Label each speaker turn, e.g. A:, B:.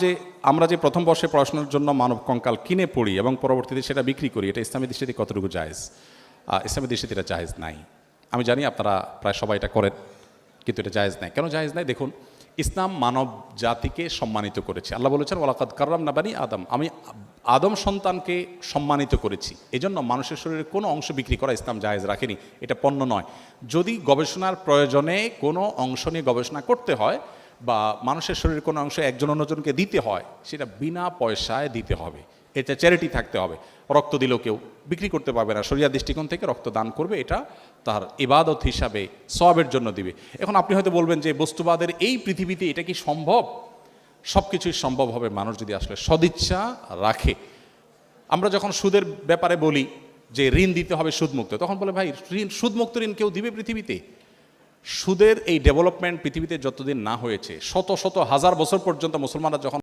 A: যে আমরা যে প্রথম বর্ষে পড়াশোনার জন্য মানব কঙ্কাল কিনে পড়ি এবং পরবর্তীতে সেটা বিক্রি করি, এটা ইসলামী দৃষ্টিতে কতটুকু জায়েজ? ইসলামী দৃষ্টিতে এটা জায়েজ নাই। আমি জানি আপনারা প্রায় সবাই এটা করেন, কিন্তু এটা জায়েজ নাই। কেন জায়েজ নাই? দেখুন, ইসলাম মানব জাতিকে সম্মানিত করেছে। আল্লাহ বলেছেন ওয়ালাকাদ কাররামনা বানি আদম, আমি আদম সন্তানকে সম্মানিত করেছি। এজন্য মানুষের শরীরে কোনো অংশ বিক্রি করা ইসলাম জায়েজ রাখেনি, এটা পণ্য নয়। যদি গবেষণার প্রয়োজনে কোনো অংশ নিয়ে গবেষণা করতে হয় বা মানুষের শরীরের কোনো অংশ একজন অন্যজনকে দিতে হয়, সেটা বিনা পয়সায় দিতে হবে, এটা চ্যারিটি থাকতে হবে। রক্ত দিলেও কেউ বিক্রি করতে পারবে না, শরিয়া দৃষ্টিকোণ থেকে রক্ত দান করবে, এটা তার ইবাদত হিসাবে সওয়াবের জন্য দিবে। এখন আপনি হয়তো বলবেন যে বস্তুবাদের এই পৃথিবীতে এটা কি সম্ভব? সব কিছুই সম্ভব হবে মানুষ যদি আসলে সদিচ্ছা রাখে। আমরা যখন সুদের ব্যাপারে বলি যে ঋণ দিতে হবে সুদমুক্ত, তখন বলে ভাই সুদমুক্ত ঋণ কেউ দিবে পৃথিবীতে? সুদের এই ডেভেলপমেন্ট পৃথিবীতে যতদিন না হয়েছে, শত শত হাজার বছর পর্যন্ত মুসলমানরা যখন